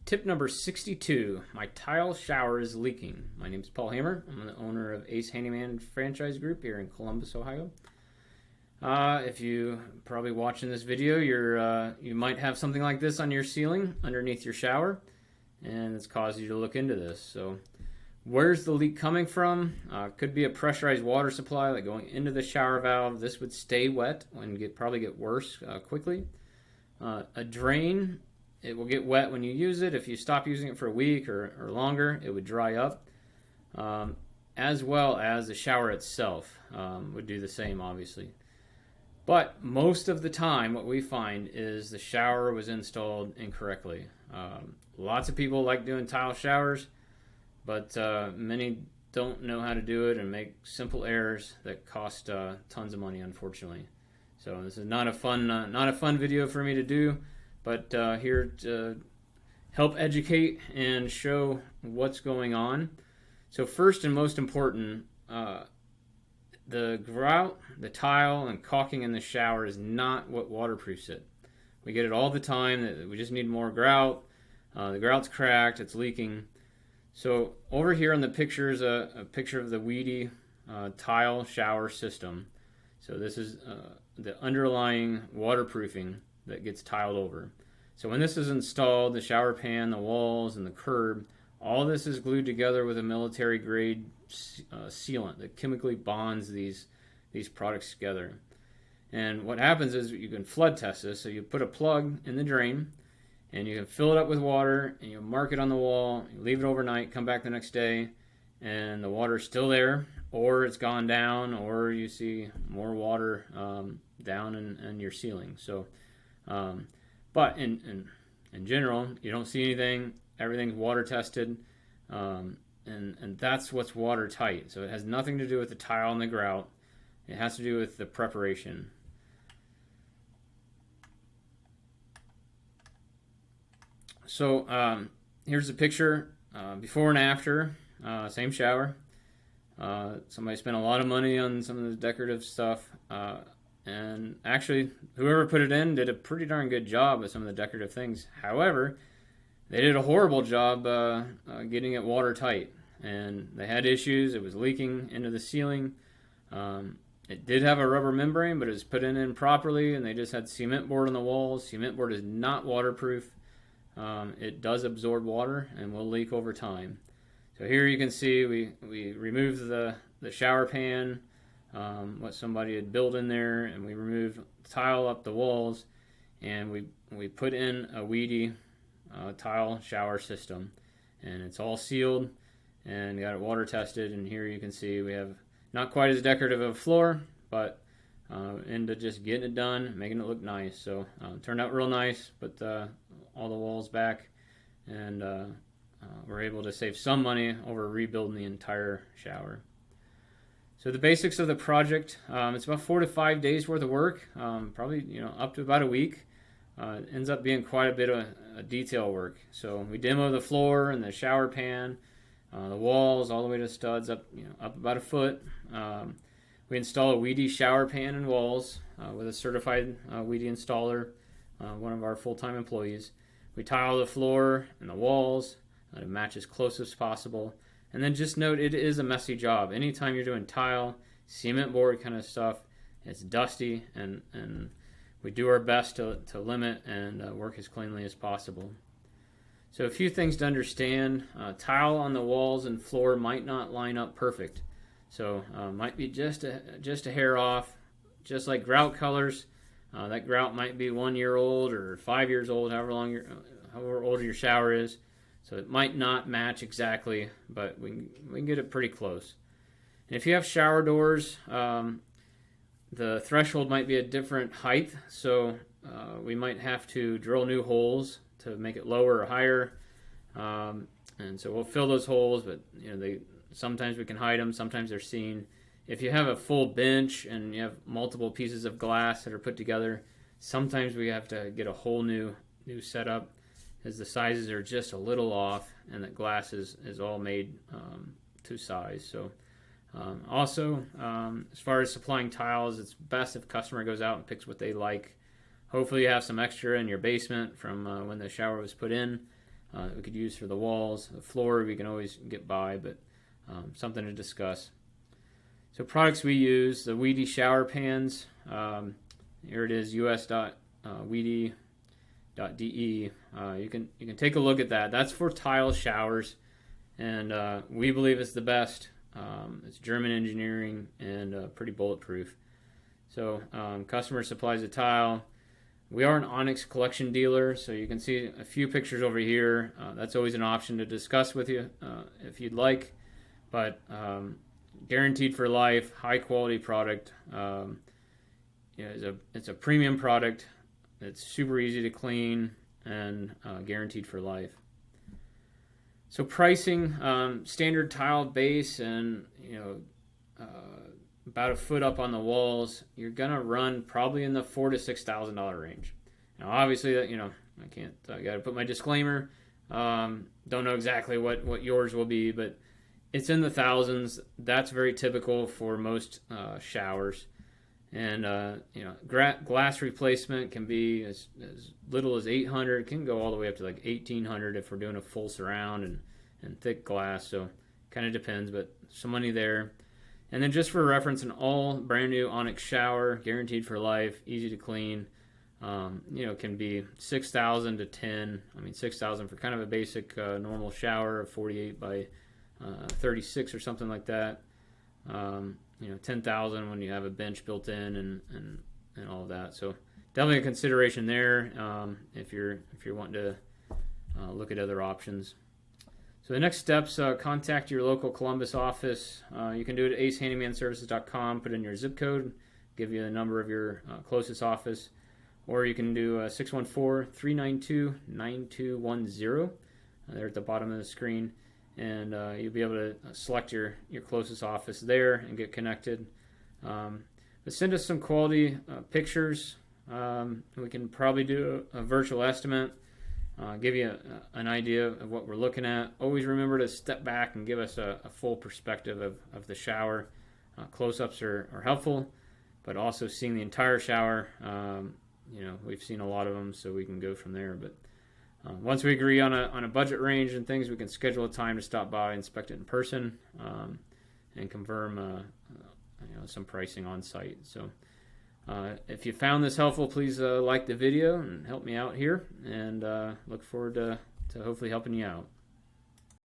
Tip number 62, my tile shower is leaking. My name is Paul Hammer. I'm the owner of Ace Handyman Franchise Group here in Columbus, Ohio. If you probably watching this video, you might have something like this on your ceiling underneath your shower, and it's caused you to look into this. So where's the leak coming from? Could be a pressurized water supply like going into the shower valve. This would stay wet and probably get worse quickly. A drain, it will get wet when you use it. If you stop using it for a week or longer, it would dry up. As well as the shower itself would do the same, obviously. But most of the time, what we find is the shower was installed incorrectly. Lots of people like doing tile showers, but many don't know how to do it and make simple errors that cost tons of money, unfortunately. So this is not a fun video for me to do, but here to help educate and show what's going on. So first and most important, the grout, the tile, and caulking in the shower is not what waterproofs it. We get it all the time that we just need more grout. The grout's cracked, it's leaking. So over here in the picture is a picture of the weedy tile shower system. So this is the underlying waterproofing that gets tiled over. So when this is installed, the shower pan, the walls, and the curb, all this is glued together with a military grade sealant that chemically bonds these products together. And what happens is you can flood test this. So you put a plug in the drain and you can fill it up with water and you mark it on the wall, you leave it overnight, come back the next day, and the water's still there, or it's gone down, or you see more water down in your ceiling. So but in general, you don't see anything. Everything's water tested, and that's what's watertight. So it has nothing to do with the tile and the grout. It has to do with the preparation. So here's the picture before and after. Same shower. Somebody spent a lot of money on some of the decorative stuff. And actually, whoever put it in did a pretty darn good job with some of the decorative things. However, they did a horrible job getting it watertight. And they had issues. It was leaking into the ceiling. It did have a rubber membrane, but it was put in improperly, and they just had cement board on the walls. Cement board is not waterproof. It does absorb water and will leak over time. So here you can see we removed the shower pan, what somebody had built in there, and we removed tile up the walls, and we put in a weedy tile shower system, and it's all sealed and got it water tested. And here you can see we have not quite as decorative of a floor, but into just getting it done, making it look nice. So it turned out real nice, but all the walls back, and we're able to save some money over rebuilding the entire shower. So the basics of the project, it's about 4 to 5 days worth of work, probably up to about a week. It ends up being quite a bit of detail work. So we demo the floor and the shower pan, the walls all the way to studs up about a foot. We install a weedy shower pan and walls with a certified weedy installer, one of our full-time employees. We tile the floor and the walls to match as close as possible. And then just note, it is a messy job. Anytime you're doing tile, cement board kind of stuff, it's dusty, and we do our best to limit and work as cleanly as possible. So a few things to understand. Tile on the walls and floor might not line up perfect. So might be just a hair off, just like grout colors. That grout might be 1 year old or 5 years old, however old your shower is. So it might not match exactly, but we can get it pretty close. And if you have shower doors, the threshold might be a different height, so we might have to drill new holes to make it lower or higher. And so we'll fill those holes, but sometimes we can hide them, sometimes they're seen. If you have a full bench and you have multiple pieces of glass that are put together, sometimes we have to get a whole new setup, as the sizes are just a little off and the glass is all made to size. So also, as far as supplying tiles, it's best if the customer goes out and picks what they like. Hopefully you have some extra in your basement from when the shower was put in. that we could use for the walls. The floor we can always get by, but something to discuss. So products we use, the Weedy shower pans. Here it is, us.weedy.de. You can take a look at that. That's for tile showers, and we believe it's the best. It's German engineering and pretty bulletproof. So customer supplies a tile. We are an Onyx collection dealer, so you can see a few pictures over here. That's always an option to discuss with you if you'd like, but guaranteed for life, high quality product. It's a premium product. It's super easy to clean and guaranteed for life. So pricing, standard tile base, and about a foot up on the walls, you're gonna run probably in the $4,000 to $6,000 range. Now, obviously, that I can't. I got to put my disclaimer. Don't know exactly what yours will be, but it's in the thousands. That's very typical for most showers. And glass replacement can be as little as $800. Can go all the way up to like $1,800 if we're doing a full surround and thick glass. So kind of depends, but some money there. And then just for reference, an all brand new Onyx shower, guaranteed for life, easy to clean. Can be $6,000 to $10,000. I mean, $6,000 for kind of a basic normal shower, of 48 by 36 or something like that. $10,000 when you have a bench built in and all of that. So definitely a consideration there if you're wanting to look at other options. So the next steps, contact your local Columbus office. You can do it at acehandymanservices.com, put in your zip code, give you the number of your closest office, or you can do 614-392-9210. There at the bottom of the screen, and you'll be able to select your closest office there and get connected. But send us some quality pictures. We can probably do a virtual estimate. Give you an idea of what we're looking at. Always remember to step back and give us a full perspective of the shower. Close-ups are helpful, but also seeing the entire shower. We've seen a lot of them, so we can go from there. But once we agree on a budget range and things, we can schedule a time to stop by, inspect it in person, and confirm some pricing on site. So if you found this helpful, please like the video and help me out here, and look forward to hopefully helping you out.